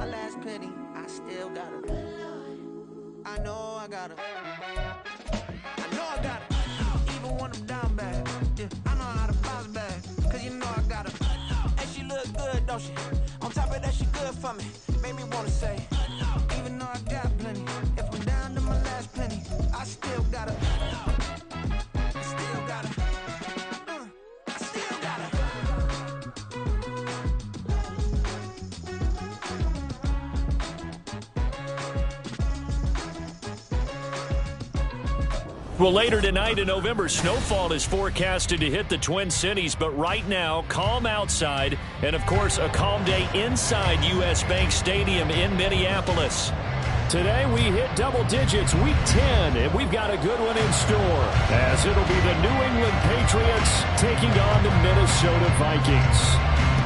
my last penny, I still got her. I know I got her. I know I got her. Even when I'm down bad, yeah, I know how to bounce back. Cause you know I got her. And she look good, don't she? On top of that, she good for me. Made me wanna say, even though I got plenty, if I'm down to my last penny, I still got her. I still got her. I still got her. Well, later tonight in November, snowfall is forecasted to hit the Twin Cities, but right now, calm outside, and of course, a calm day inside U.S. Bank Stadium in Minneapolis. Today, we hit double digits, week 10, and we've got a good one in store, as it'll be the New England Patriots taking on the Minnesota Vikings.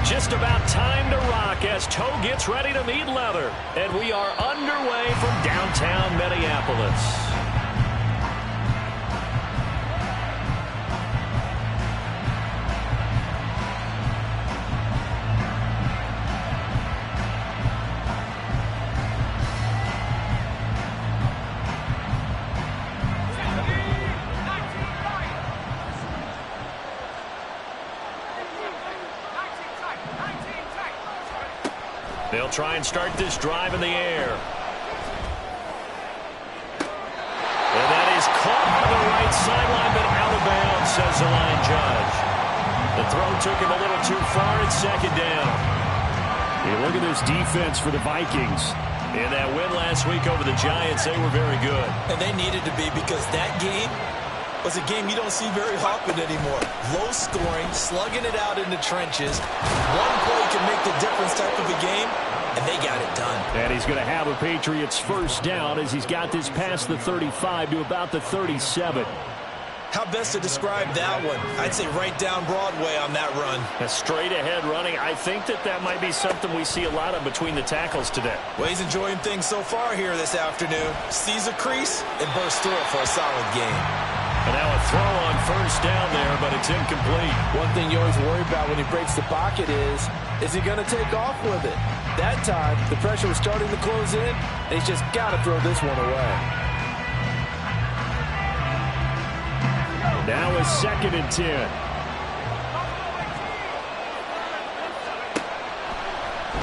Just about time to rock as Toe gets ready to meet leather, and we are underway from downtown Minneapolis. They'll try and start this drive in the air. And that is caught on the right sideline, but out of bounds, says the line judge. The throw took him a little too far. It's second down. Hey, look at this defense for the Vikings. In that win last week over the Giants, they were very good. And they needed to be, because that game was a game you don't see very often anymore. Low scoring, slugging it out in the trenches. One play can make the difference type of a game, and they got it done. And he's going to have a Patriots first down as he's got this past the 35 to about the 37. How best to describe that one? I'd say right down Broadway on that run. A straight-ahead running. I think that might be something we see a lot of between the tackles today. Well, he's enjoying things so far here this afternoon. Sees a crease and bursts through it for a solid game. And now a throw on first down there, but it's incomplete. One thing you always worry about when he breaks the pocket is he going to take off with it? That time, the pressure was starting to close in, and he's just got to throw this one away. Now a 2nd and 10.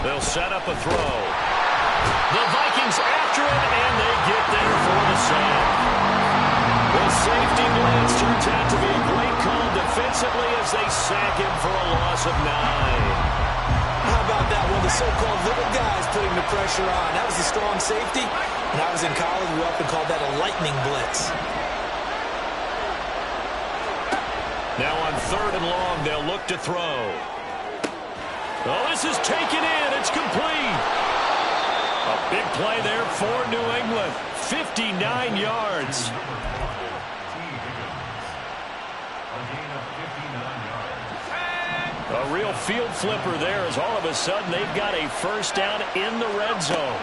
They'll set up a throw. The Vikings after it, and they get there for the sack. The safety blitz turns out to be a great call defensively as they sack him for a loss of 9. How about that one? The so-called little guys putting the pressure on. That was a strong safety. When I was in college, we often called that a lightning blitz. Now on 3rd and long, they'll look to throw. Oh, this is taken in. It's complete. A big play there for New England. 59 yards. A real field flipper there as all of a sudden they've got a first down in the red zone.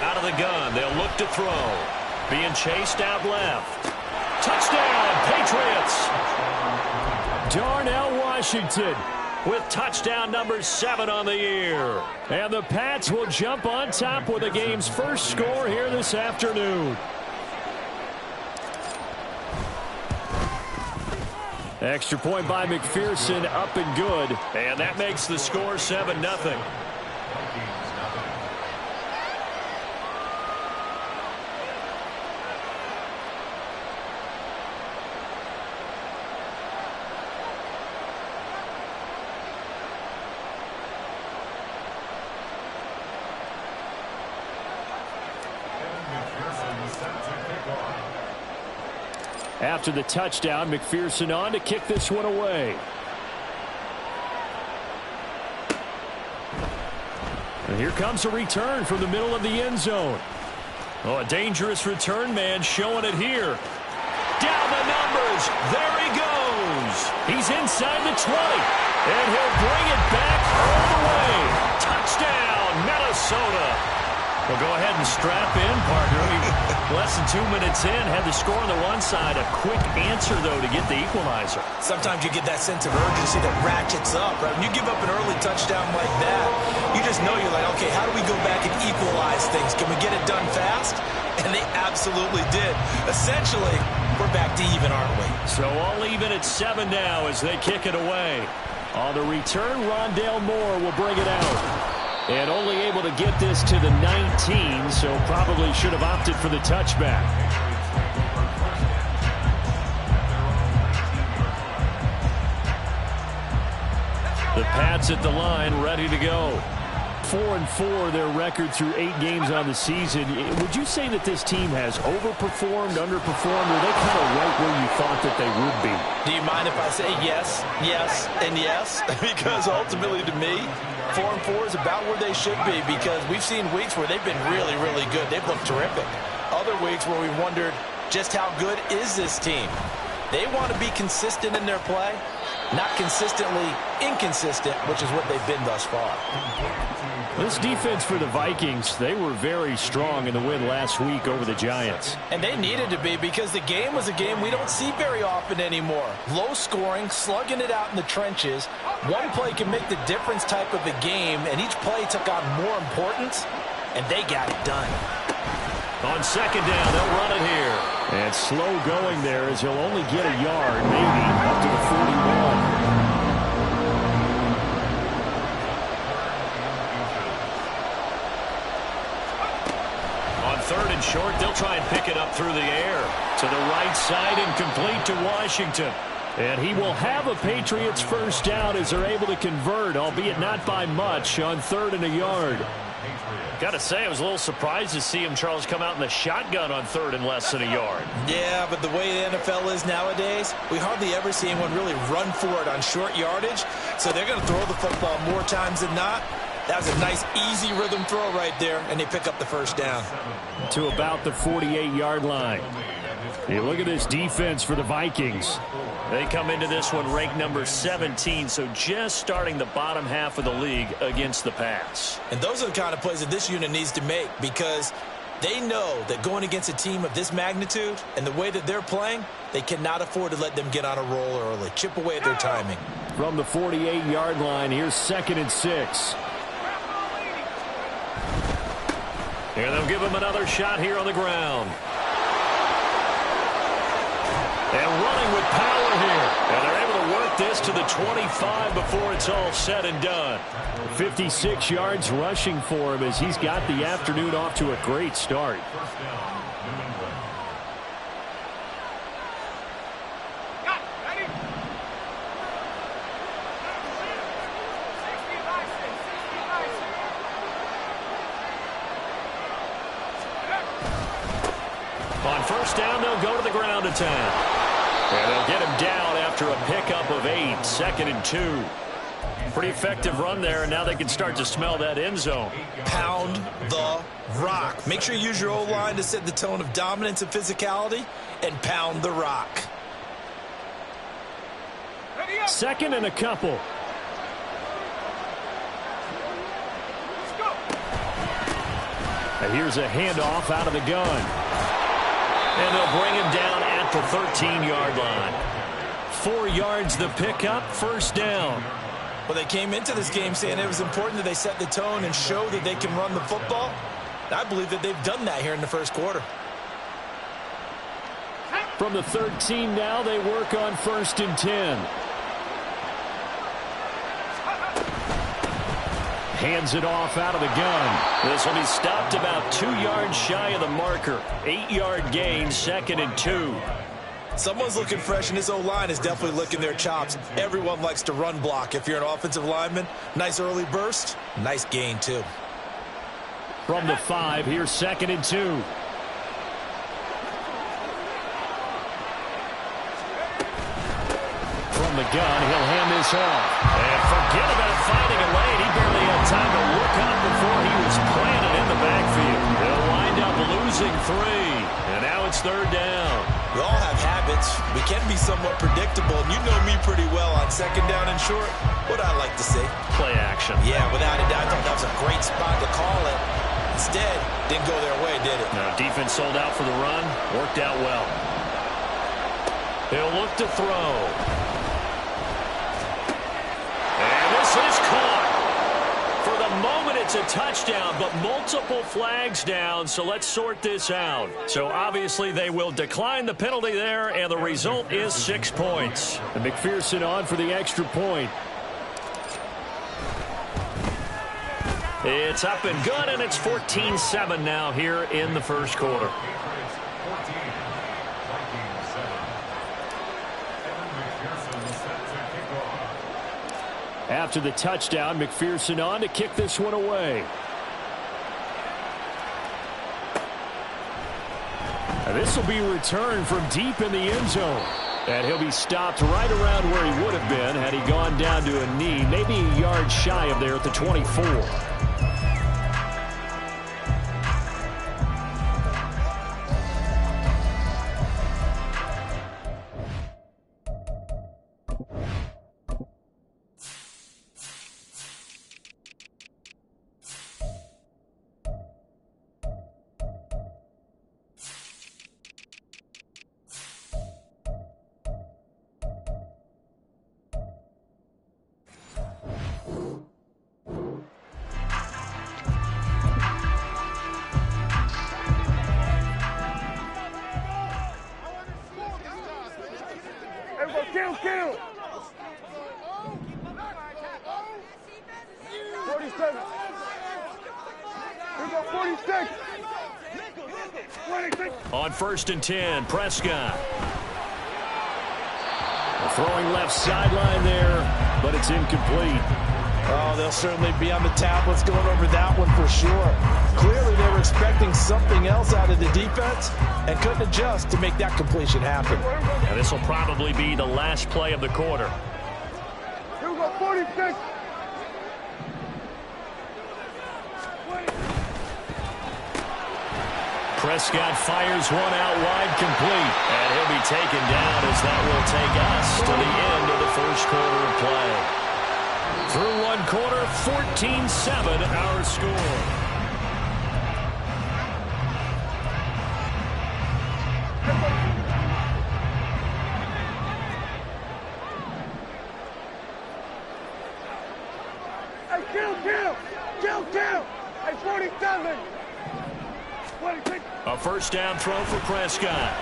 Out of the gun, they'll look to throw. Being chased out left. Touchdown, Patriots! Darnell Washington with touchdown number 7 on the year. And the Pats will jump on top with the game's first score here this afternoon. Extra point by McPherson, up and good. And that makes the score 7-0. After the touchdown, McPherson on to kick this one away. And here comes a return from the middle of the end zone. Oh, a dangerous return man showing it here. Down the numbers. There he goes. He's inside the 20. And he'll bring it back all the way. Touchdown, Minnesota. Well, go ahead and strap in, partner. Less than 2 minutes in, had the score on the one side. A quick answer, though, to get the equalizer. Sometimes you get that sense of urgency that ratchets up, right? When you give up an early touchdown like that, you just know you're like, okay, how do we go back and equalize things? Can we get it done fast? And they absolutely did. Essentially, we're back to even, aren't we? So all even at 7 now as they kick it away. On the return, Rondale Moore will bring it out. And only able to get this to the 19, so probably should have opted for the touchback. The Pats at the line, ready to go. 4-4 their record through 8 games on the season. Would you say that this team has overperformed, underperformed, or are they kind of right where you thought that they would be? Do you mind if I say yes, yes, and yes? Because ultimately to me, 4-4 is about where they should be, because we've seen weeks where they've been really, really good. They've looked terrific. Other weeks where we wondered just how good is this team. They want to be consistent in their play, not consistently inconsistent, which is what they've been thus far. This defense for the Vikings, they were very strong in the win last week over the Giants. And they needed to be, because the game was a game we don't see very often anymore. Low scoring, slugging it out in the trenches. One play can make the difference type of a game, and each play took on more importance, and they got it done. On second down, they'll run it here. And slow going there as he'll only get a yard, maybe, up to the 41. Third and short, they'll try and pick it up through the air. To the right side and complete to Washington. And he will have a Patriots first down as they're able to convert, albeit not by much, on 3rd and a yard. Got to say, I was a little surprised to see him, Charles, come out in the shotgun on 3rd and less than a yard. Yeah, but the way the NFL is nowadays, we hardly ever see anyone really run for it on short yardage. So they're going to throw the football more times than not. That was a nice, easy rhythm throw right there, and they pick up the first down. To about the 48-yard line. You look at this defense for the Vikings. They come into this one ranked number 17, so just starting the bottom half of the league against the pass. And those are the kind of plays that this unit needs to make, because they know that going against a team of this magnitude and the way that they're playing, they cannot afford to let them get on a roll early. Chip away at their timing. From the 48-yard line, here's 2nd and 6. And they'll give him another shot here on the ground. And running with power here. And they're able to work this to the 25 before it's all said and done. 56 yards rushing for him as he's got the afternoon off to a great start. On first down, they'll go to the ground attack. And they'll get him down after a pickup of 8, 2nd and 2. Pretty effective run there, and now they can start to smell that end zone. Pound the rock. Make sure you use your O-line to set the tone of dominance and physicality, and pound the rock. 2nd and a couple. And here's a handoff out of the gun. And they'll bring him down at the 13-yard line. 4 yards the pickup, first down. Well, they came into this game saying it was important that they set the tone and show that they can run the football. I believe that they've done that here in the first quarter. From the 13 now, they work on 1st and 10. Hands it off out of the gun. This will be stopped about 2 yards shy of the marker. 8-yard gain, 2nd and 2. Someone's looking fresh, and this O-line is definitely licking their chops. Everyone likes to run block. If you're an offensive lineman, nice early burst, nice gain too. From the 5, here's 2nd and 2. From the gun, he'll hand this off. And forget about finding a lane. He barely had time to look up before he was planted in the backfield. They'll wind up losing 3. And now it's 3rd down. We all have habits. We can be somewhat predictable, and you know me pretty well on 2nd down and short. What I like to say? Play action. Yeah, without a doubt. I thought that was a great spot to call it. Instead, Didn't go their way, did it? No, defense sold out for the run. Worked out well. He'll look to throw. And this is caught. For the moment, it's a touchdown, but multiple flags down, so let's sort this out. So obviously they will decline the penalty there, and the result is 6 points. And McPherson on for the extra point. It's up and good, and it's 14-7 now here in the first quarter. After the touchdown, McPherson on to kick this one away. And this will be returned from deep in the end zone. And he'll be stopped right around where he would have been had he gone down to a knee, maybe a yard shy of there at the 24. Kill! 47. Here we go, 46. 26. On 1st and 10, Prescott. Throwing left sideline there, but it's incomplete. Oh, they'll certainly be on the tablets going over that one for sure. Clearly they were expecting something else out of the defense and couldn't adjust to make that completion happen. And this will probably be the last play of the quarter. Here we go, 46. Prescott fires one out wide, complete. And he'll be taken down as that will take us to the end of the first quarter of play. Through one quarter, 14-7 our score. Kill! Hey, 47! 26! A first down throw for Prescott.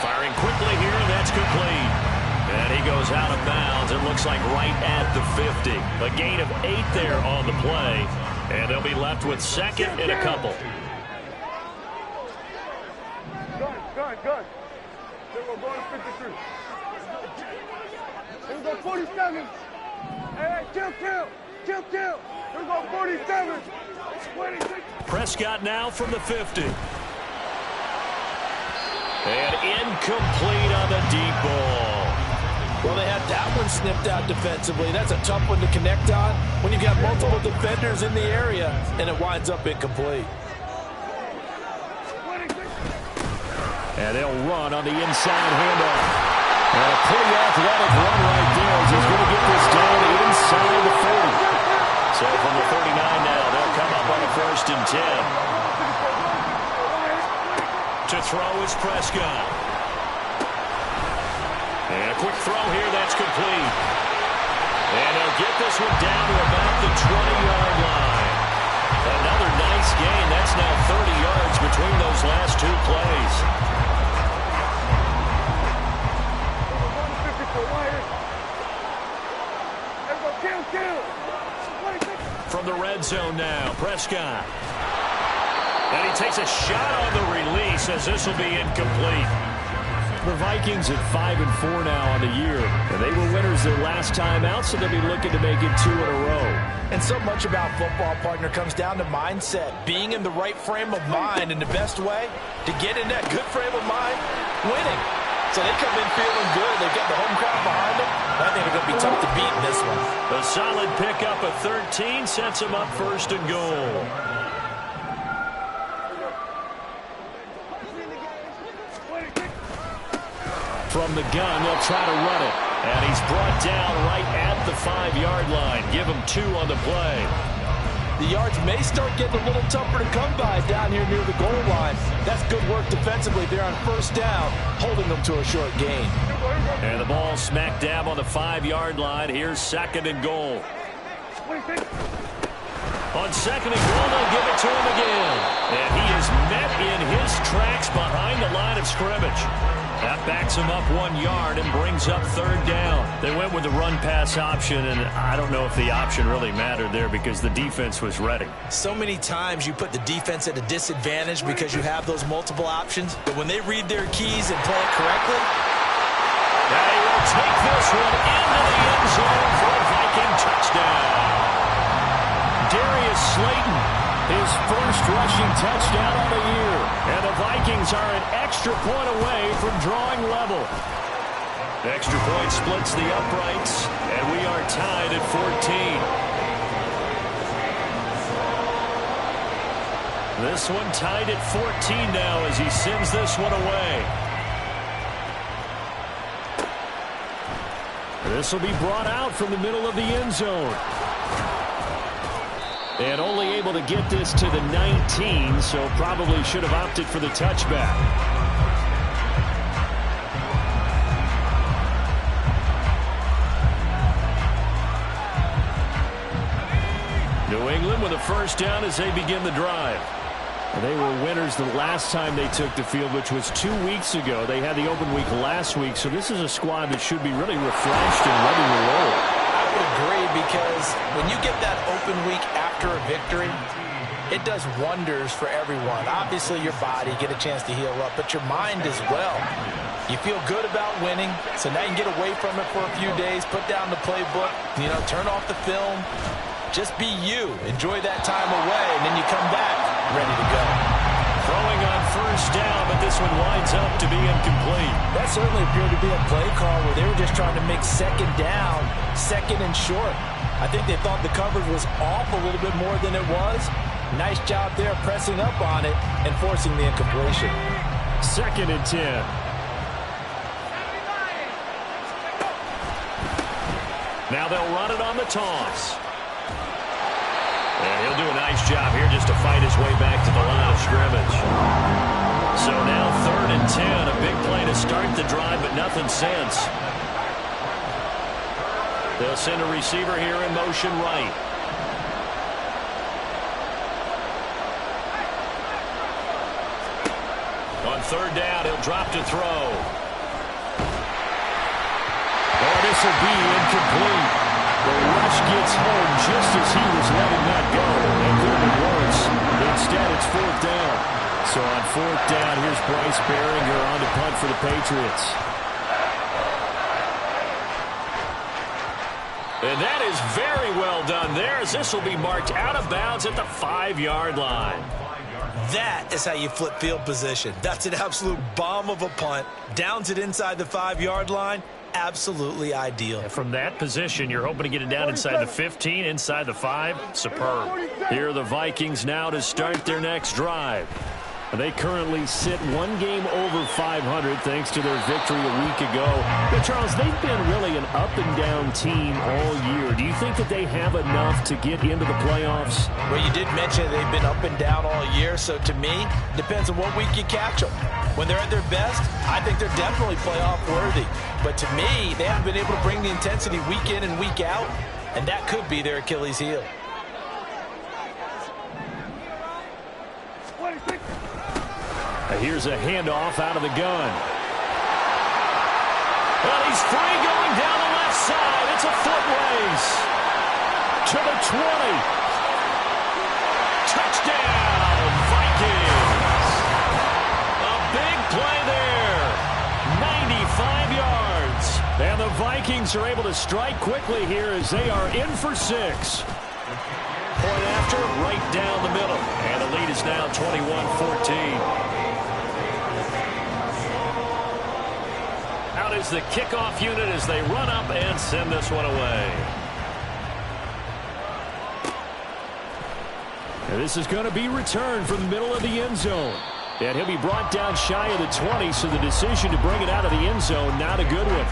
Firing quickly here, and that's complete. And he goes out of bounds. It looks like right at the 50. A gain of 8 there on the play. And they'll be left with second and a couple. Good. Then we're going to 53. Here we go, 47. Hey, kill! Here we go, 47. 26. Prescott now from the 50. And incomplete on the deep ball. Well, they had that one snipped out defensively. That's a tough one to connect on when you've got multiple defenders in the area, and it winds up incomplete. And they'll run on the inside handoff. And a pretty athletic run right there as he's going to get this down inside the 40. So from the 39 now, they'll come up on a 1st and 10. To throw is Prescott. And a quick throw here, that's complete. And they'll get this one down to about the 20-yard line. Another nice gain. That's now 30 yards between those last 2 plays. Kill! From the red zone now, Prescott. And he takes a shot on the release as this will be incomplete. The Vikings at 5-4 now on the year. And they were winners their last time out, so they'll be looking to make it 2 in a row. And so much about football, partner, comes down to mindset. Being in the right frame of mind, and the best way to get in that good frame of mind, winning. So they come in feeling good. They've got the home crowd behind them. I think they're going to be tough to beat in this one. A solid pickup of 13 sets them up 1st and goal. From the gun, they'll try to run it. And he's brought down right at the 5-yard line. Give him 2 on the play. The yards may start getting a little tougher to come by down here near the goal line. That's good work defensively there on first down, holding them to a short gain. And the ball smack dab on the 5-yard line. Here's 2nd and goal. On 2nd and goal, they'll give it to him again. And he is met in his tracks behind the line of scrimmage. That backs him up 1 yard and brings up 3rd down. They went with the run-pass option, and I don't know if the option really mattered there because the defense was ready. So many times you put the defense at a disadvantage because you have those multiple options, but when they read their keys and play it correctly, they will take this one into the end zone for a Viking touchdown. Darius Slayton, his first rushing touchdown of the year. And the Vikings are an extra point away from drawing level. Extra point splits the uprights, and we are tied at 14. This one tied at 14 now as he sends this one away. This will be brought out from the middle of the end zone. And only able to get this to the 19, so probably should have opted for the touchback. New England with a first down as they begin the drive. And they were winners the last time they took the field, which was 2 weeks ago. They had the open week last week, so this is a squad that should be really refreshed and ready to roll. I would agree, because when you get that open week after a victory, it does wonders for everyone. Obviously, your body, get a chance to heal up, but your mind as well. You feel good about winning, so now you can get away from it for a few days, put down the playbook, turn off the film. Just be you. Enjoy that time away, and then you come back ready to go. Throwing on first down, but this one winds up to be incomplete. That certainly appeared to be a play call where they were just trying to make 2nd down, 2nd and short. I think they thought the coverage was off a little bit more than it was. Nice job there pressing up on it and forcing the incompletion. 2nd and 10. Now they'll run it on the toss. And he'll do a nice job here just to fight his way back to the line of scrimmage. So now 3rd and 10, a big play to start the drive, but nothing since. They'll send a receiver here in motion right. On 3rd down, he'll drop to throw. Oh, this will be incomplete. The rush gets home just as he was letting that go. It could have been worse. Instead, it's 4th down. So on 4th down, here's Bryce Behringer on to punt for the Patriots. And that is very well done there, as this will be marked out of bounds at the 5-yard line. that is how you flip field position. That's an absolute bomb of a punt. Downs it inside the 5-yard line. Absolutely ideal. From that position, you're hoping to get it down inside the 15, inside the 5. Superb. Here are the Vikings now to start their next drive. They currently sit one game over 500 thanks to their victory a week ago. But Charles, they've been really an up-and-down team all year. Do you think that they have enough to get into the playoffs? Well, you did mention they've been up and down all year, so to me, it depends on what week you catch them. When they're at their best, I think they're definitely playoff worthy. But to me, they haven't been able to bring the intensity week in and week out, and that could be their Achilles heel. Here's a handoff out of the gun. Well, he's free going down the left side. It's a foot race. To the 20. Touchdown, Vikings. A big play there. 95 yards. And the Vikings are able to strike quickly here as they are in for 6. Point after, right down the middle. And the lead is now 21-14. Out is the kickoff unit as they run up and send this one away. And this is going to be returned from the middle of the end zone. And he'll be brought down shy of the 20, so the decision to bring it out of the end zone, not a good one.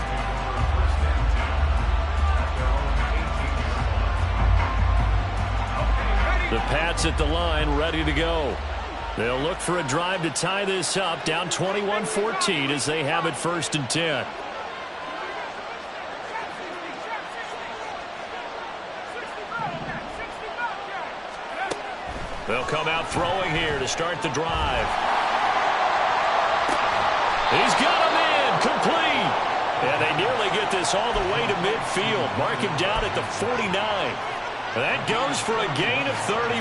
The Pats at the line, ready to go. They'll look for a drive to tie this up, down 21-14 as they have it 1st and 10. They'll come out throwing here to start the drive. He's got him in, complete. And they nearly get this all the way to midfield. Mark him down at the 49. That goes for a gain of 31.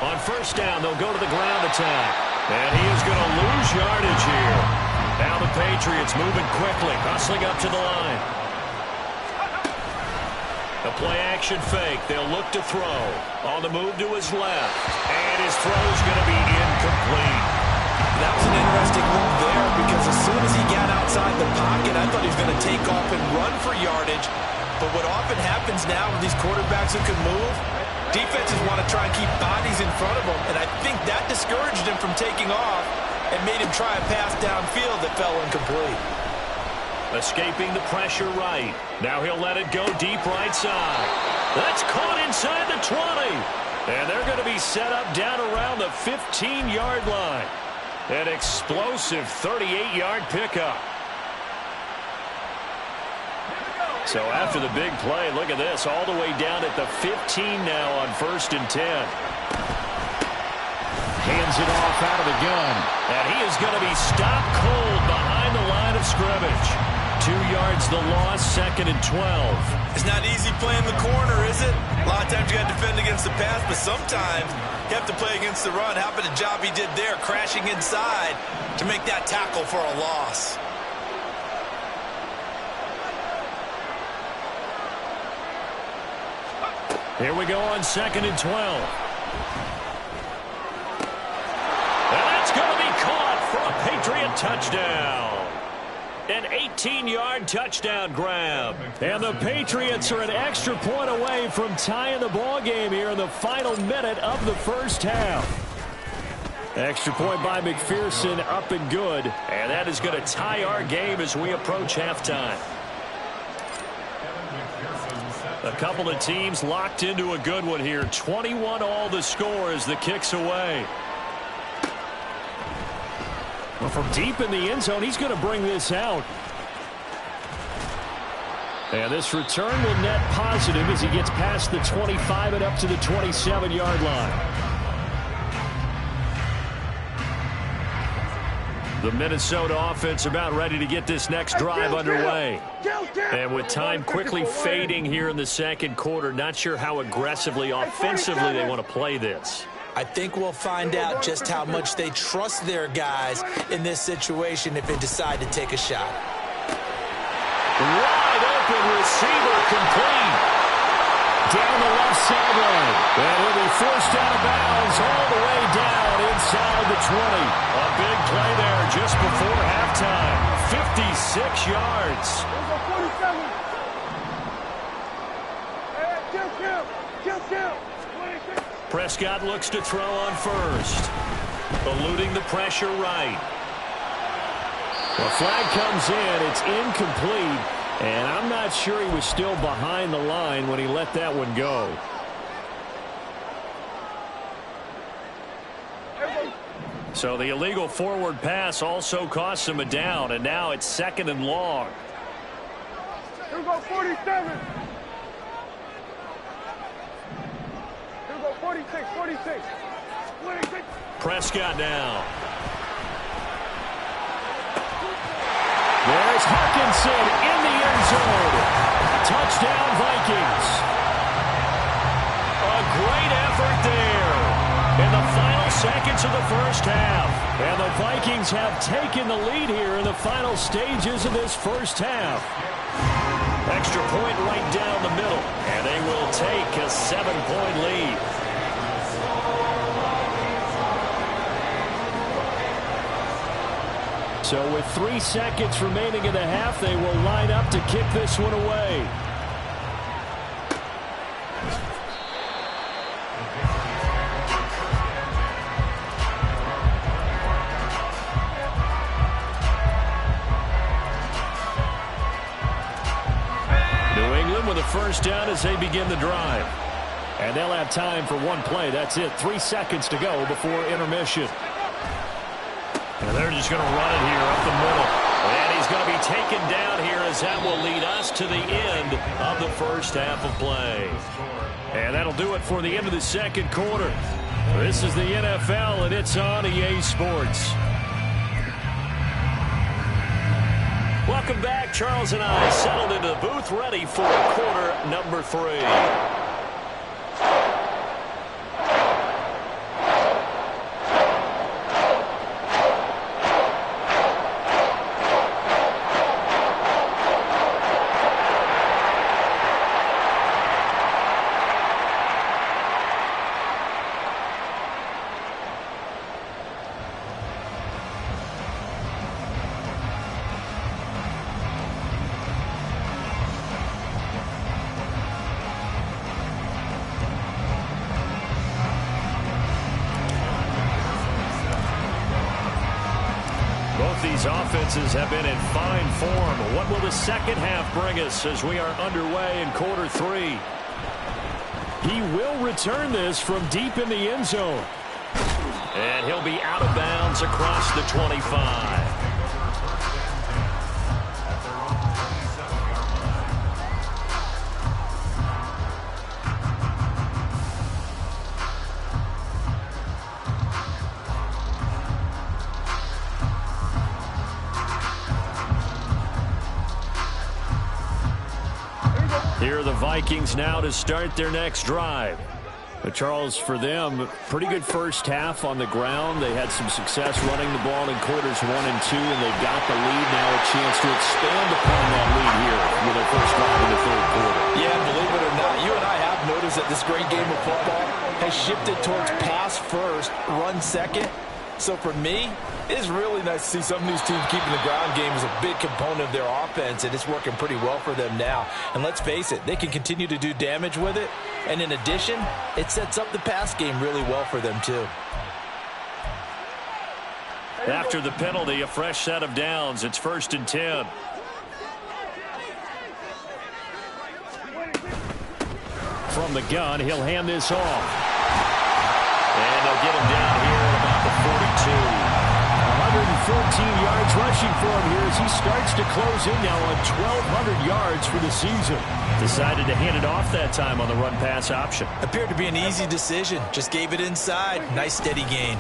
On 1st down, they'll go to the ground attack. And he is going to lose yardage here. Now the Patriots moving quickly, hustling up to the line. A play-action fake. They'll look to throw. On the move to his left. And his throw is going to be incomplete. That was an interesting move there because as soon as he got outside the pocket, I thought he was going to take off and run for yardage. But what often happens now with these quarterbacks who can move, defenses want to try and keep bodies in front of them, and I think that discouraged him from taking off and made him try a pass downfield that fell incomplete. Escaping the pressure right. Now he'll let it go deep right side. That's caught inside the 20. And they're going to be set up down around the 15-yard line. An explosive 38-yard pickup. So after the big play, look at this, all the way down at the 15 now on 1st and 10. Hands it off out of the gun. And he is going to be stopped cold behind the line of scrimmage. 2 yards the loss, 2nd and 12. It's not easy playing the corner, is it? A lot of times you got to defend against the pass, but sometimes you have to play against the run. How about the job he did there, crashing inside to make that tackle for a loss? Here we go on 2nd and 12. And that's going to be caught for a Patriot touchdown. An 18-yard touchdown grab. And the Patriots are an extra point away from tying the ball game here in the final minute of the 1st half. Extra point by McPherson, up and good. And that is going to tie our game as we approach halftime. A couple of teams locked into a good one here. 21 all the score as the kick's away. Well, from deep in the end zone, he's going to bring this out. And this return will net positive as he gets past the 25 and up to the 27-yard line. The Minnesota offense about ready to get this next drive underway. And with time quickly fading here in the 2nd quarter, not sure how aggressively, offensively they want to play this. I think we'll find out just how much they trust their guys in this situation if they decide to take a shot. Wide open receiver complete. Down the left sideline. And he'll be forced out of bounds all the way down inside the 20. A big play there just before halftime. 56 yards. Prescott looks to throw on 1st. Eluding the pressure right. The flag comes in. It's incomplete. And I'm not sure he was still behind the line when he let that one go. So the illegal forward pass also costs him a down, and now it's 2nd and long. Here we go, 47. Here we go, 46, 46. 46. Prescott now. There's Hawkinson in the end zone. Touchdown, Vikings. A great effort there in the final seconds of the 1st half. And the Vikings have taken the lead here in the final stages of this 1st half. Extra point right down the middle, and they will take a 7-point lead. So with 3 seconds remaining in the half, they will line up to kick this one away. first down as they begin the drive. And they'll have time for one play. That's it. 3 seconds to go before intermission. And they're just going to run it here up the middle. And he's going to be taken down here as that will lead us to the end of the first half of play. And that'll do it for the end of the second quarter. This is the NFL, and it's on EA Sports. Welcome back. Charles and I settled into the booth, ready for quarter number 3. These offenses have been in fine form. What will the second half bring us as we are underway in quarter 3? He will return this from deep in the end zone. And he'll be out of bounds across the 25. Here are the Vikings now to start their next drive. But Charles, for them, pretty good first half on the ground. They had some success running the ball in quarters 1 and 2, and they've got the lead now, a chance to expand upon that lead here with their first drive in the third quarter. Yeah, believe it or not, you and I have noticed that this great game of football has shifted towards pass first, run second. So for me, it is really nice to see some of these teams keeping the ground game as a big component of their offense, and it's working pretty well for them now. And let's face it, they can continue to do damage with it. And in addition, it sets up the pass game really well for them too. After the penalty, a fresh set of downs. It's 1st and 10. From the gun, he'll hand this off. And they'll get him down here at about the 42. 114 yards rushing for him here as he starts to close in now on 1,200 yards for the season. Decided to hand it off that time on the run-pass option. Appeared to be an easy decision. Just gave it inside. Nice steady gain.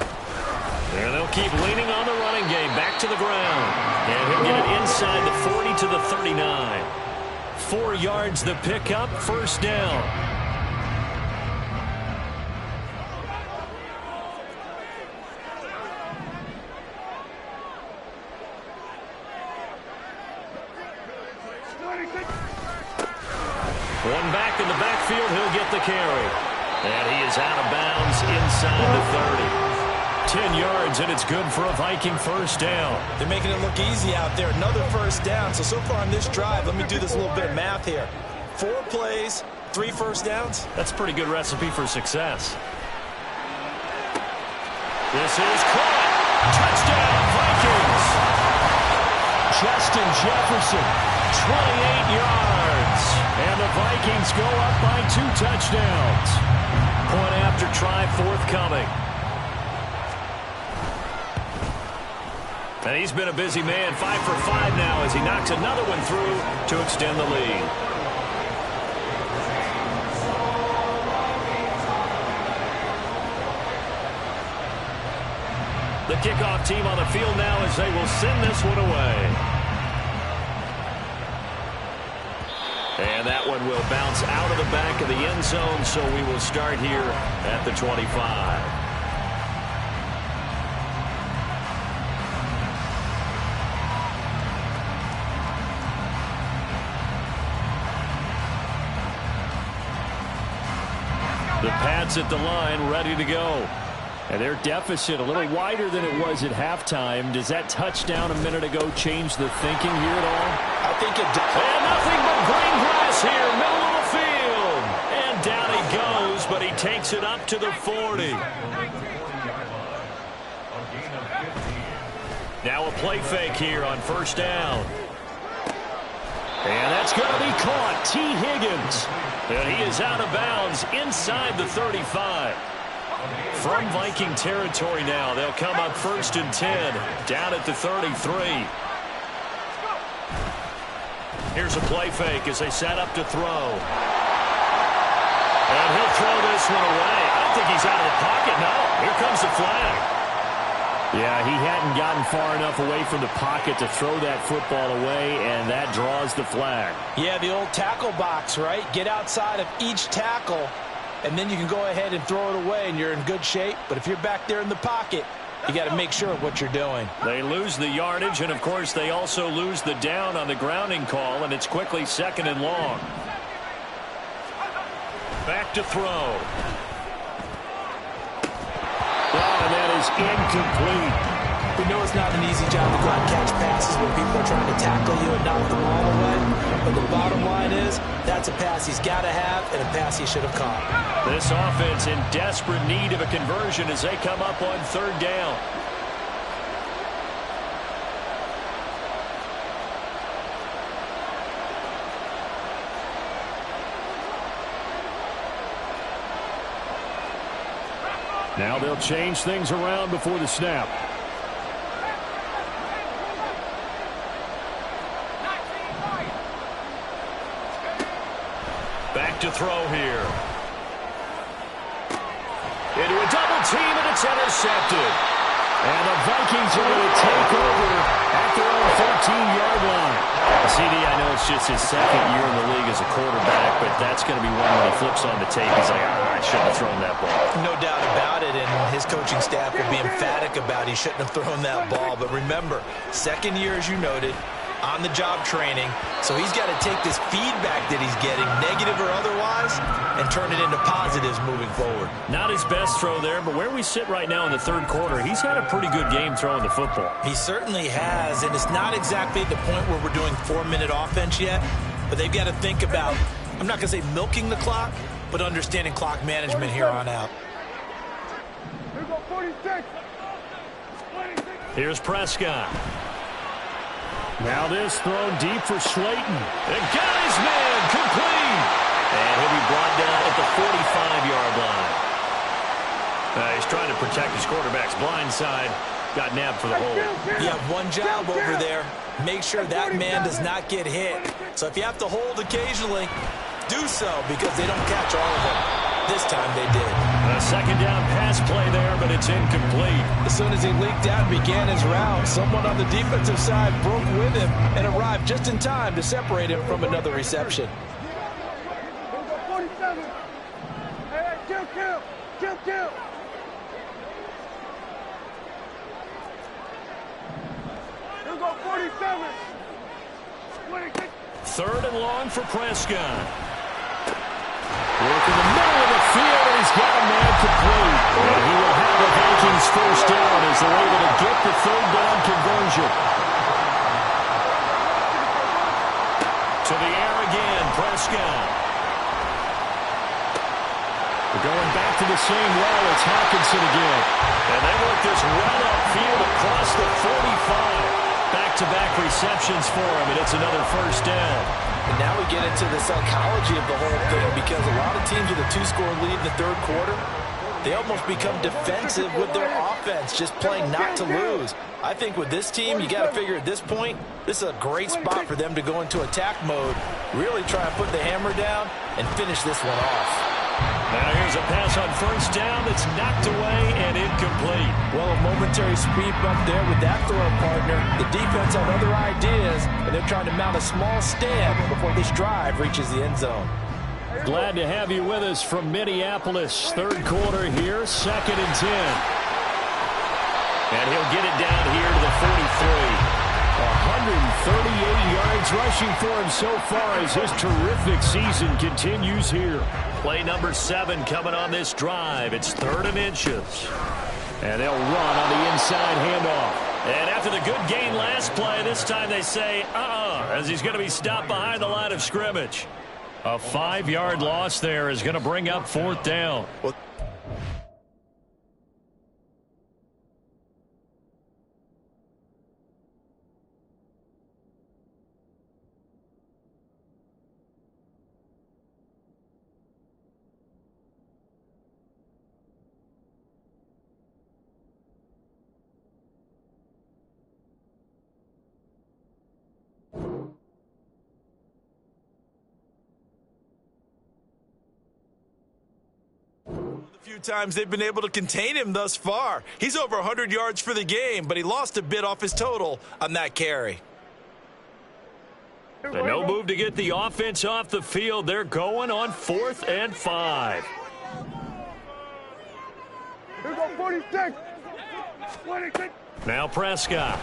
And they'll keep leaning on the running game. Back to the ground. And he'll get it inside the 40 to the 39. 4 yards the pickup. First down. One back in the backfield, he'll get the carry. And he is out of bounds inside the 30. 10 yards, and it's good for a Viking first down. They're making it look easy out there. Another first down. So far on this drive, let me do this little bit of math here. 4 plays, 3 first downs. That's a pretty good recipe for success. This is caught. Touchdown, Vikings. Justin Jefferson, 28 yards. And the Vikings go up by 2 touchdowns. Point after try forthcoming. And he's been a busy man, 5 for 5 now as he knocks another one through to extend the lead. The kickoff team on the field now as they will send this one away. And that one will bounce out of the back of the end zone, so we will start here at the 25. The Pats at the line, ready to go. And their deficit a little wider than it was at halftime. Does that touchdown a minute ago change the thinking here at all? I think it does. And nothing but green grass here, middle of the field. And down he goes, but he takes it up to the 40. Now a play fake here on first down. And that's going to be caught. T. Higgins. And he is out of bounds inside the 35. From Viking territory now, they'll come up 1st and 10, down at the 33. Here's a play fake as they set up to throw. And he'll throw this one away. I don't think he's out of the pocket. No, here comes the flag. Yeah, he hadn't gotten far enough away from the pocket to throw that football away, and that draws the flag. Yeah, the old tackle box, right? Get outside of each tackle, and then you can go ahead and throw it away, and you're in good shape. But if you're back there in the pocket, you got to make sure of what you're doing. They lose the yardage, and, of course, they also lose the down on the grounding call, and it's quickly 2nd and long. Back to throw. Oh, and that is incomplete. We know it's not an easy job to go out and catch passes when people are trying to tackle you and knock the ball away. But the bottom line is, that's a pass he's got to have and a pass he should have caught. This offense in desperate need of a conversion as they come up on 3rd down. Now they'll change things around before the snap. Back to throw here. Into a double team, and it's intercepted. And the Vikings are going to take over at their own 13-yard line. CD, I know it's just his 2nd year in the league as a quarterback, but that's going to be one when he flips on the tape. He's like, I shouldn't have thrown that ball. No doubt about it, and his coaching staff will be emphatic about he shouldn't have thrown that ball. But remember, 2nd year, as you noted, on-the-job training, so he's got to take this feedback that he's getting, negative or otherwise, and turn it into positives moving forward. Not his best throw there, but where we sit right now in the 3rd quarter, he's had a pretty good game throwing the football. He certainly has, and it's not exactly at the point where we're doing 4-minute offense yet, but they've got to think about, I'm not going to say milking the clock, but understanding clock management here on out. Here go 46. Here's Prescott. Now this thrown deep for Slayton. And got his man complete. And he'll be brought down at the 45-yard line. He's trying to protect his quarterback's blind side. Got nabbed for the hold. You have one job over there. Make sure that man does not get hit. So if you have to hold occasionally, do so because they don't catch all of them. This time they did. A 2nd down pass play there, but it's incomplete. As soon as he leaked out and began his route, someone on the defensive side broke with him and arrived just in time to separate him from another reception. Here go 47. Hey, kill. Here go 47. 3rd and long for Prescott. Work in the middle of the field, and he's got a man complete. And he will have the Vikings 1st down as they're able to get the 3rd down conversion. To the air again, Prescott. We're going back to the same well. It's Hawkinson again. And they work this run upfield across the 45. Back-to-back receptions for him, and it's another 1st down. And now we get into the psychology of the whole thing because a lot of teams with a 2-score lead in the 3rd quarter, they almost become defensive with their offense, just playing not to lose. I think with this team, you got to figure at this point, this is a great spot for them to go into attack mode, really try to put the hammer down and finish this one off. Now here's a pass on 1st down that's knocked away and incomplete. Well, a momentary speed bump there with that throw partner. The defense had other ideas, and they're trying to mount a small stand before this drive reaches the end zone. Glad to have you with us from Minneapolis. 3rd quarter here, 2nd and 10. And he'll get it down here to the 43. 138 yards rushing for him so far as his terrific season continues here. Play number 7 coming on this drive. It's 3rd and inches. And they'll run on the inside handoff. And after the good gain last play, this time they say, as he's going to be stopped behind the line of scrimmage. A 5-yard loss there is going to bring up 4th down. few times they've been able to contain him thus far. He's over 100 yards for the game, but he lost a bit off his total on that carry. And no move to get the offense off the field. They're going on 4th and 5. Here go 46. 26. Now Prescott.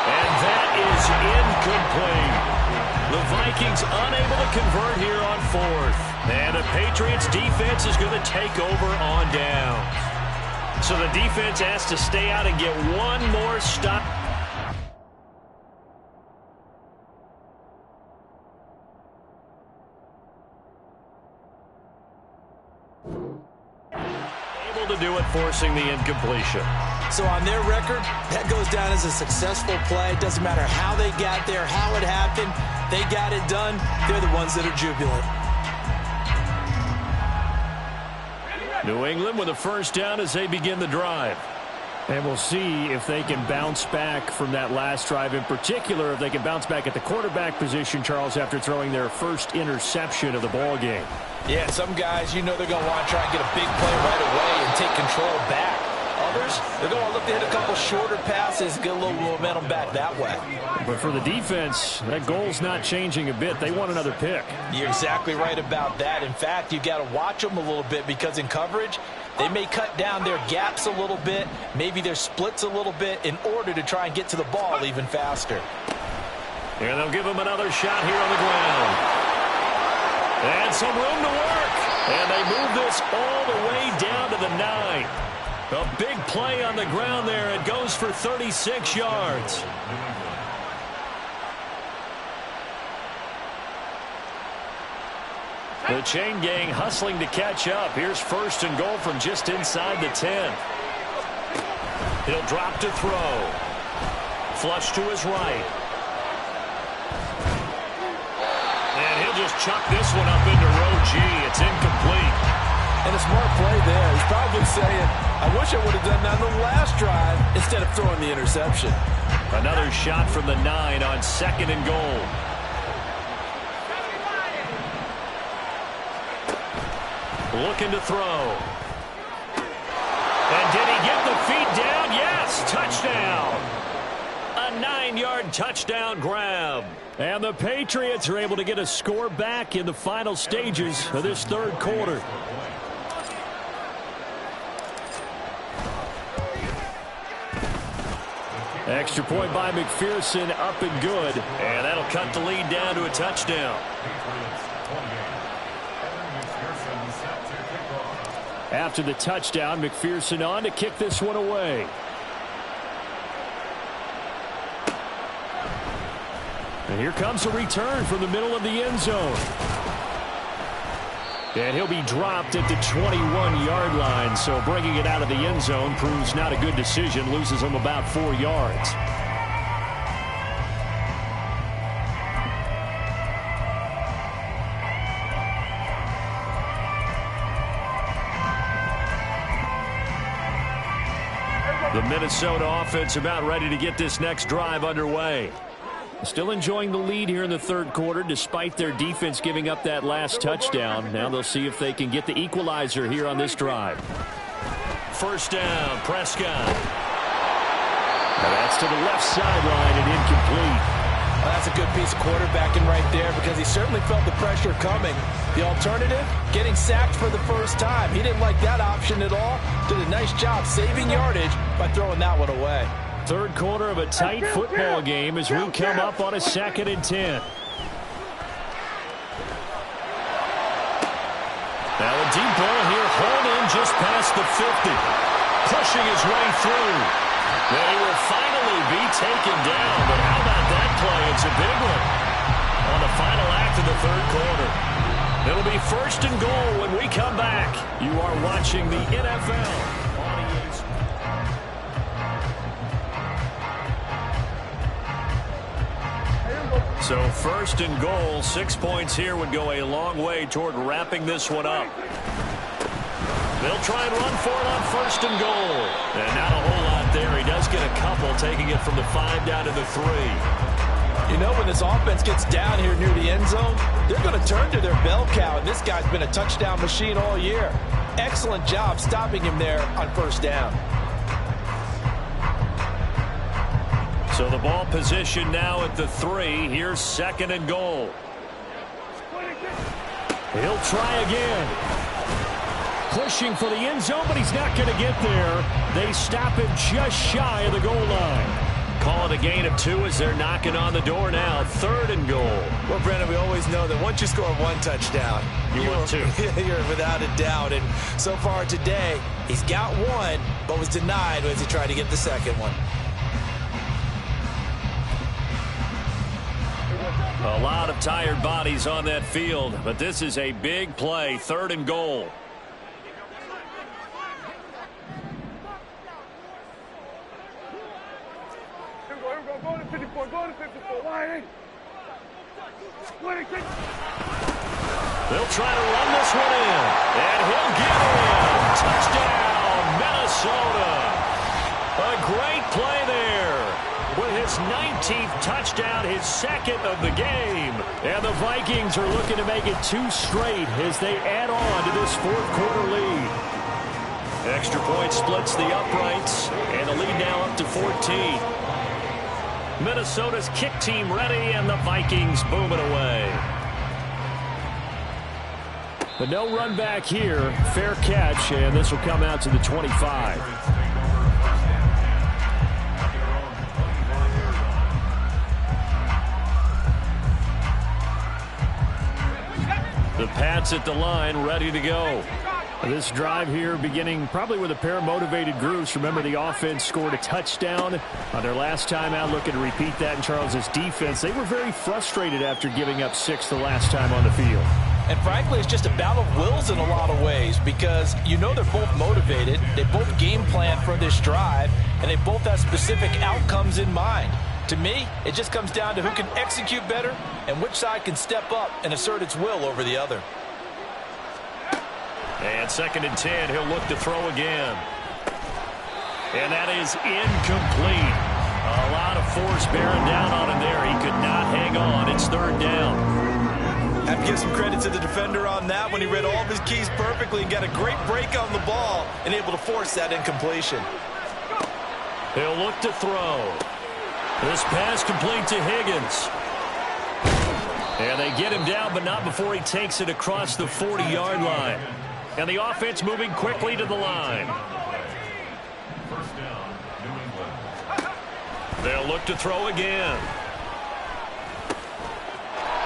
And that is incomplete. The Vikings unable to convert here on 4th. And the Patriots defense is going to take over on down. So the defense has to stay out and get one more stop. Able to do it, forcing the incompletion. So on their record, that goes down as a successful play. It doesn't matter how they got there, how it happened. They got it done. They're the ones that are jubilant. New England with a first down as they begin the drive. And we'll see if they can bounce back from that last drive. In particular, if they can bounce back at the quarterback position, Charles, after throwing their first interception of the ball game. Yeah, some guys, you know they're going to want to try and get a big play right away and take control back. Others, they're going to look to hit a couple shorter passes, get a little momentum back that way. But for the defense, that goal's not changing a bit. They want another pick. You're exactly right about that. In fact, you got to watch them a little bit because in coverage, they may cut down their gaps a little bit, maybe their splits a little bit in order to try and get to the ball even faster. And they'll give them another shot here on the ground. And some room to work. And they move this all the way down to the 9. A big play on the ground there. It goes for 36 yards. The chain gang hustling to catch up. Here's 1st and goal from just inside the 10. He'll drop to throw. Flush to his right. And he'll just chuck this one up into row G. It's incomplete. And a smart play there. He's probably saying, I wish I would have done that on the last drive instead of throwing the interception. Another shot from the 9 on 2nd and goal. Looking to throw. And did he get the feet down? Yes, touchdown. A 9-yard touchdown grab. And the Patriots are able to get a score back in the final stages of this 3rd quarter. Extra point by McPherson, up and good. And that'll cut the lead down to a touchdown. After the touchdown, McPherson on to kick this one away. And here comes a return from the middle of the end zone. And he'll be dropped at the 21-yard line, so bringing it out of the end zone proves not a good decision, loses him about 4 yards. The Minnesota offense about ready to get this next drive underway. Still enjoying the lead here in the 3rd quarter despite their defense giving up that last touchdown. Now they'll see if they can get the equalizer here on this drive. First down, Prescott. Now that's to the left sideline and incomplete. Well, that's a good piece of quarterbacking right there because he certainly felt the pressure coming. The alternative, getting sacked for the first time. He didn't like that option at all. Did a nice job saving yardage by throwing that one away. 3rd quarter of a tight football game as we come up on a 2nd and 10. Now a deep ball here, hauled in just past the 50. Pushing his way through. They will finally be taken down, but how about that play? It's a big one on the final act of the 3rd quarter. It'll be 1st and goal when we come back. You are watching the NFL. So 1st and goal, 6 points here would go a long way toward wrapping this one up. They'll try and run for it on 1st and goal. And not a whole lot there. He does get a couple, taking it from the 5 down to the 3. You know, when this offense gets down here near the end zone, they're going to turn to their bell cow, and this guy's been a touchdown machine all year. Excellent job stopping him there on first down. So the ball position now at the 3. Here's 2nd and goal. He'll try again. Pushing for the end zone, but he's not going to get there. They stop him just shy of the goal line. Call it a gain of 2 as they're knocking on the door now. 3rd and goal. Well, Brandon, we always know that once you score 1 touchdown, want 2. You're without a doubt. And so far today, he's got 1, but was denied as he tried to get the 2nd one. A lot of tired bodies on that field, but this is a big play. 3rd and goal. Go to 54, go to 54, wide in. They'll try to run this one in, and he'll get in. Touchdown, Minnesota. A great play there. With his 19th touchdown, his 2nd of the game. And the Vikings are looking to make it 2 straight as they add on to this 4th quarter lead. Extra point splits the uprights, and the lead now up to 14. Minnesota's kick team ready, and the Vikings booming away. But no run back here. Fair catch, and this will come out to the 25. The Pats at the line, ready to go. This drive here beginning probably with a pair of motivated groups. Remember, the offense scored a touchdown on their last time out. Looking to repeat that in Charles's defense. They were very frustrated after giving up 6 the last time on the field. And frankly, it's just a battle of wills in a lot of ways because you know they're both motivated. They both game plan for this drive, and they both have specific outcomes in mind. To me, it just comes down to who can execute better and which side can step up and assert its will over the other. And 2nd and 10, he'll look to throw again. And that is incomplete. A lot of force bearing down on him there. He could not hang on. It's 3rd down. I have to give some credit to the defender on that when he read all of his keys perfectly and got a great break on the ball and able to force that incompletion. He'll look to throw. This pass complete to Higgins. And they get him down, but not before he takes it across the 40-yard line. And the offense moving quickly to the line. They'll look to throw again.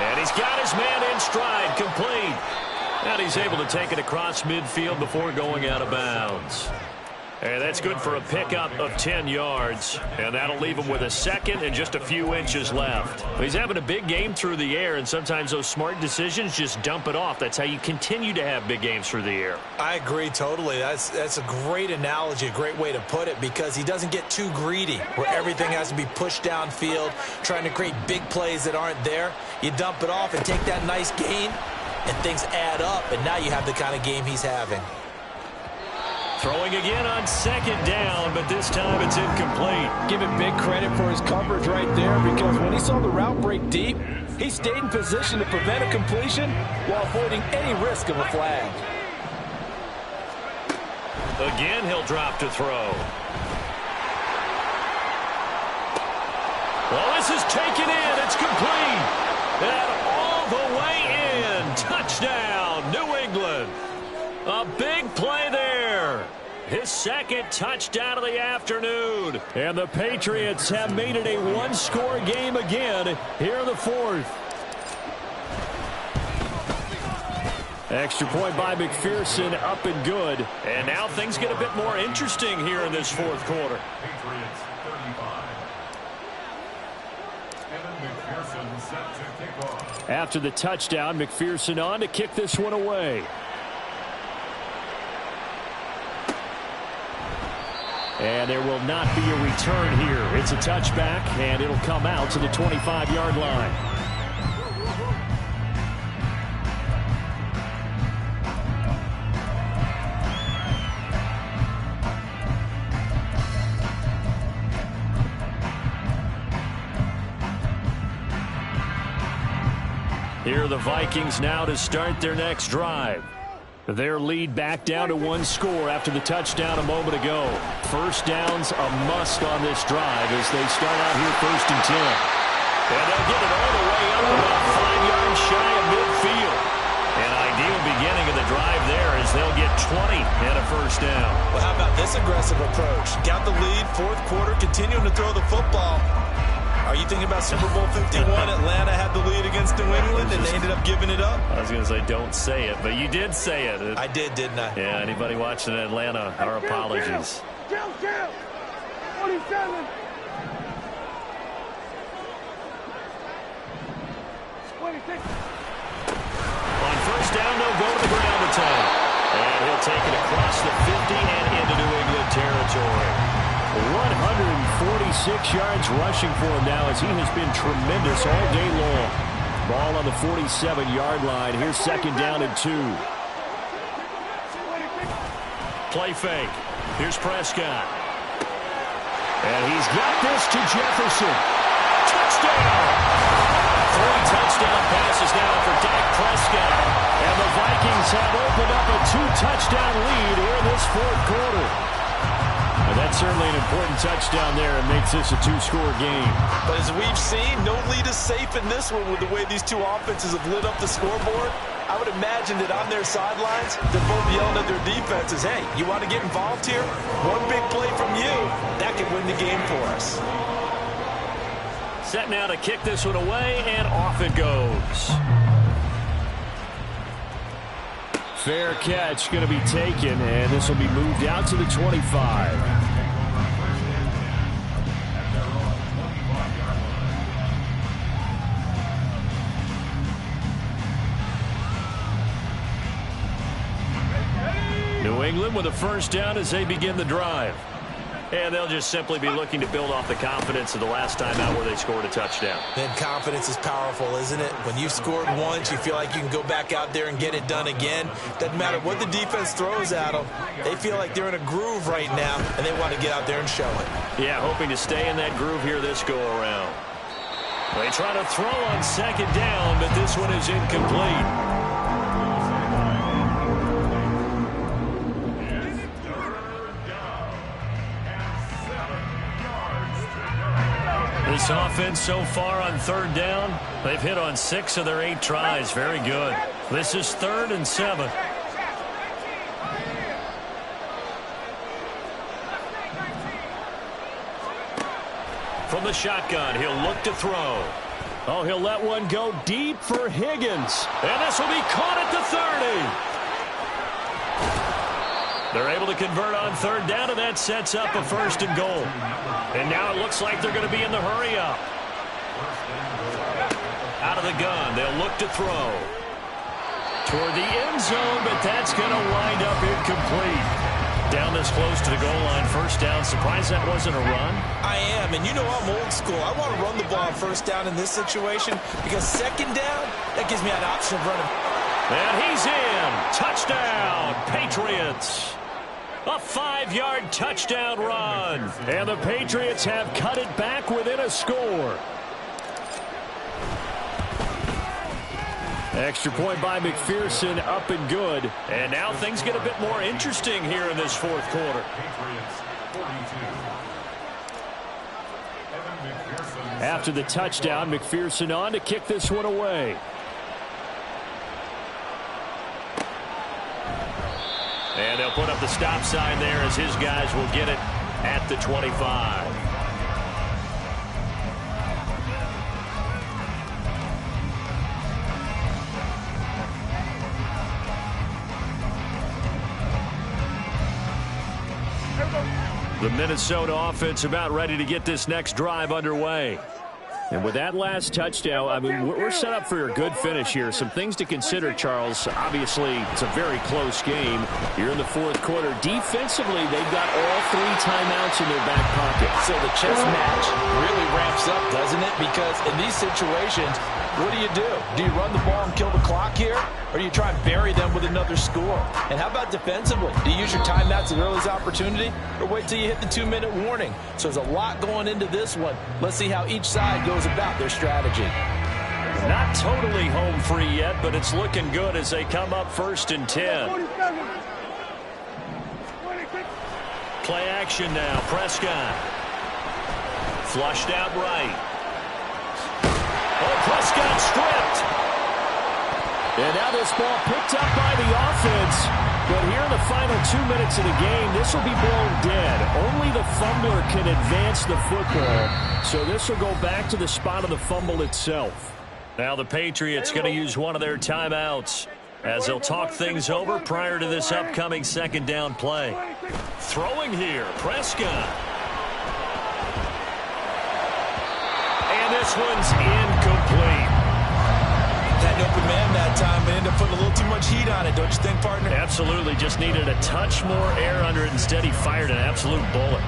And he's got his man in stride, complete. And he's able to take it across midfield before going out of bounds. And that's good for a pickup of 10 yards. And that'll leave him with a 2nd and just a few inches left. He's having a big game through the air, and sometimes those smart decisions just dump it off. That's how you continue to have big games through the air. I agree totally. That's a great analogy, a great way to put it, because he doesn't get too greedy where everything has to be pushed downfield, trying to create big plays that aren't there. You dump it off and take that nice gain, and things add up, and now you have the kind of game he's having. Throwing again on 2nd down, but this time it's incomplete. Give him big credit for his coverage right there because when he saw the route break deep, he stayed in position to prevent a completion while avoiding any risk of a flag. Again, he'll drop to throw. Well, this is taken in. It's complete. And all the way in. Touchdown, New England. A big play there. His 2nd touchdown of the afternoon. And the Patriots have made it a 1-score game again here in the 4th. Extra point by McPherson, up and good. And now things get a bit more interesting here in this 4th quarter. After the touchdown, McPherson on to kick this one away. And there will not be a return here. It's a touchback, and it'll come out to the 25-yard line. Here are the Vikings now to start their next drive. Their lead back down to one score after the touchdown a moment ago. First down's a must on this drive as they start out here 1st and 10. And they'll get it all the way up about 5 yards shy of midfield. An ideal beginning of the drive there as they'll get 20 and a first down. Well, how about this aggressive approach? Got the lead, 4th quarter, continuing to throw the football. Are you thinking about Super Bowl 51? Atlanta had the lead against New England, and they ended up giving it up? I was going to say don't say it, but you did say it. I did, didn't I? Yeah, anybody watching in Atlanta, our apologies. Kill! 47! 26! On first down, they'll go to the ground attack. And he'll take it across the 50 and into New England territory. 146 yards rushing for him now as he has been tremendous all day long. Ball on the 47-yard line. Here's 2nd down and 2. Play fake. Here's Prescott. And he's got this to Jefferson. Touchdown! 3 touchdown passes now for Dak Prescott. And the Vikings have opened up a 2-touchdown lead here in this 4th quarter. And that's certainly an important touchdown there and makes this a 2-score game. But as we've seen, no lead is safe in this one with the way these two offenses have lit up the scoreboard. I would imagine that on their sidelines, they're both yelling at their defenses, hey, you want to get involved here? One big play from you, that could win the game for us. Set now to kick this one away, and off it goes. Fair catch going to be taken, and this will be moved out to the 25. New England with a first down as they begin the drive. And they'll just simply be looking to build off the confidence of the last time out where they scored a touchdown. And confidence is powerful, isn't it? When you've scored once, you feel like you can go back out there and get it done again. Doesn't matter what the defense throws at them. They feel like they're in a groove right now, and they want to get out there and show it. Yeah, hoping to stay in that groove here this go-around. They try to throw on 2nd down, but this one is incomplete. This offense so far on 3rd down, they've hit on 6 of their 8 tries. Very good. This is 3rd and 7. From the shotgun, he'll look to throw. Oh, he'll let one go deep for Higgins. And this will be caught at the 30. They're able to convert on 3rd down, and that sets up a 1st and goal. And now it looks like they're going to be in the hurry-up. Out of the gun, they'll look to throw. Toward the end zone, but that's going to wind up incomplete. Down this close to the goal line, 1st down. Surprised that wasn't a run? I am, and you know I'm old school. I want to run the ball on 1st down in this situation because 2nd down, that gives me an option of running. And he's in. Touchdown, Patriots. A 5-yard touchdown run. And the Patriots have cut it back within a score. Extra point by McPherson, up and good. And now things get a bit more interesting here in this 4th quarter. After the touchdown, McPherson on to kick this one away. And they'll put up the stop sign there as his guys will get it at the 25. The Minnesota offense about ready to get this next drive underway. And with that last touchdown, I mean, we're set up for a good finish here. Some things to consider, Charles. Obviously, it's a very close game. You're in the 4th quarter. Defensively, they've got all 3 timeouts in their back pocket. So the chess match really ramps up, doesn't it? Because in these situations, what do? Do you run the ball and kill the clock here? Or do you try and bury them with another score? And how about defensively? Do you use your timeouts at earliest opportunity? Or wait till you hit the 2-minute warning? So there's a lot going into this one. Let's see how each side goes about their strategy. Not totally home free yet, but it's looking good as they come up 1st and 10. 47. 26. Play action now. Prescott. Flushed out right. Oh, Prescott stripped. And now this ball picked up by the offense. But here in the final 2 minutes of the game, this will be blown dead. Only the fumbler can advance the football. So this will go back to the spot of the fumble itself. Now the Patriots going to use one of their timeouts as they'll talk things over prior to this upcoming 2nd down play. Throwing here, Prescott. And this one's incomplete. Had an open man that time, but ended up putting a little too much heat on it, don't you think, partner? Absolutely, just needed a touch more air under it. Instead, he fired an absolute bullet.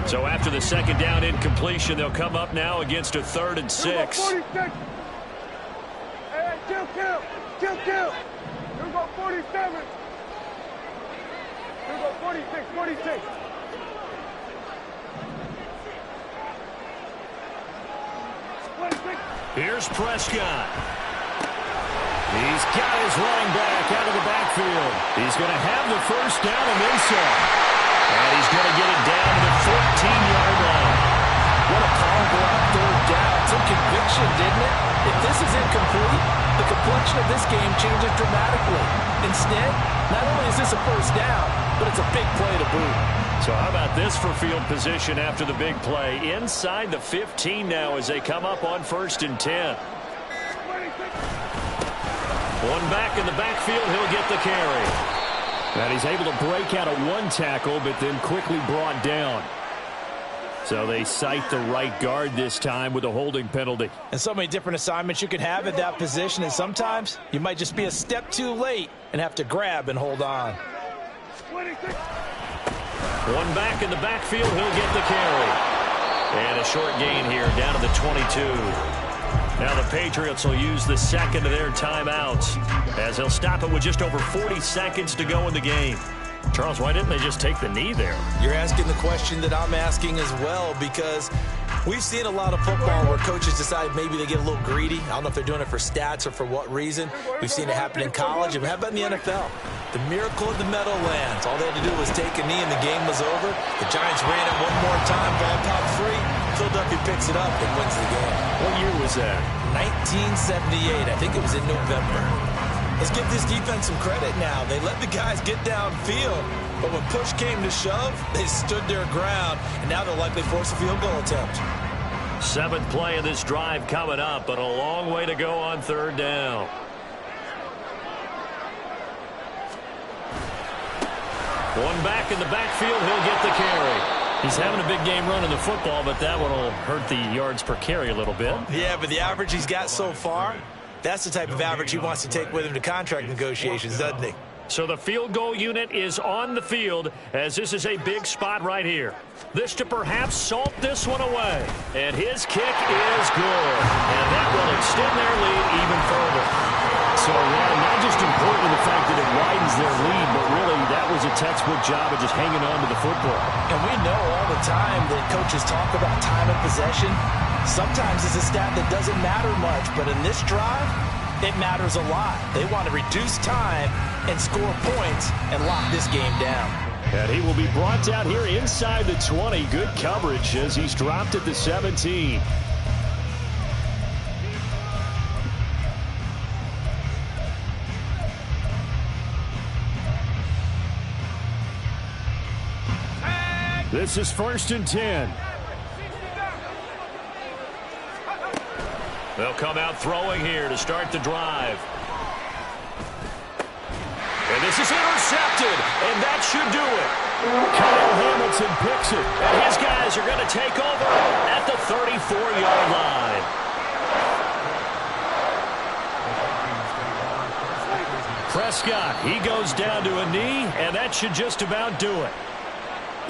So after the 2nd down incompletion, they'll come up now against a 3rd and 6. 46. Hey, kill. Here we go, 47. Here we go, 46. 46. Here's Prescott. He's got his running back out of the backfield. He's going to have the 1st down and then some. And he's going to get it down to the 14-yard line. What a power block 3rd down. Took conviction, didn't it? If this is incomplete, the complexion of this game changes dramatically. Instead, not only is this a 1st down, but it's a big play to boot. So how about this for field position after the big play? Inside the 15 now as they come up on 1st and 10. One back in the backfield, he'll get the carry. And he's able to break out of one tackle, but then quickly brought down. So they cite the right guard this time with a holding penalty. And so many different assignments you can have at that position, and sometimes you might just be a step too late and have to grab and hold on. 26. One back in the backfield, he'll get the carry. And a short gain here down to the 22. Now the Patriots will use the 2nd of their timeouts as they'll stop it with just over 40 seconds to go in the game. Charles, why didn't they just take the knee there? You're asking the question that I'm asking as well, because we've seen a lot of football where coaches decide maybe they get a little greedy. I don't know if they're doing it for stats or for what reason. We've seen it happen in college. And how about in the NFL? The miracle of the Meadowlands. All they had to do was take a knee and the game was over. The Giants ran it one more time, ball popped free. Philadelphia picks it up and wins the game. What year was that? 1978. I think it was in November. Let's give this defense some credit now. They let the guys get downfield, but when push came to shove, they stood their ground, and now they'll likely force a field goal attempt. 7th play of this drive coming up, but a long way to go on 3rd down. One back in the backfield, he'll get the carry. He's having a big game running the football, but that one will hurt the yards per carry a little bit. Yeah, but the average he's got so far, that's the type of average he wants to take with him to contract negotiations, doesn't he? So the field goal unit is on the field as this is a big spot right here. This to perhaps salt this one away. And his kick is good. And that will extend their lead even further. So, not just important in the fact that it widens their lead, but really that was a textbook job of just hanging on to the football. And we know all the time that coaches talk about time of possession. Sometimes it's a stat that doesn't matter much, but in this drive, it matters a lot. They want to reduce time and score points and lock this game down. And he will be brought down here inside the 20. Good coverage as he's dropped at the 17. This is 1st and 10. They'll come out throwing here to start the drive. And this is intercepted, and that should do it. Kyle Hamilton picks it, and his guys are going to take over at the 34-yard line. Prescott, he goes down to a knee, and that should just about do it.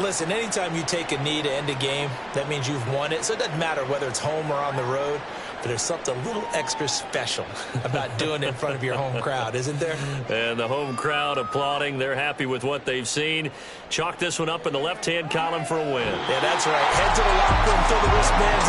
Listen, anytime you take a knee to end a game, that means you've won it. So it doesn't matter whether it's home or on the road. But there's something a little extra special about doing it in front of your home crowd, isn't there? And the home crowd applauding. They're happy with what they've seen. Chalk this one up in the left-hand column for a win. Yeah, that's right. Head to the locker room, throw the wristbands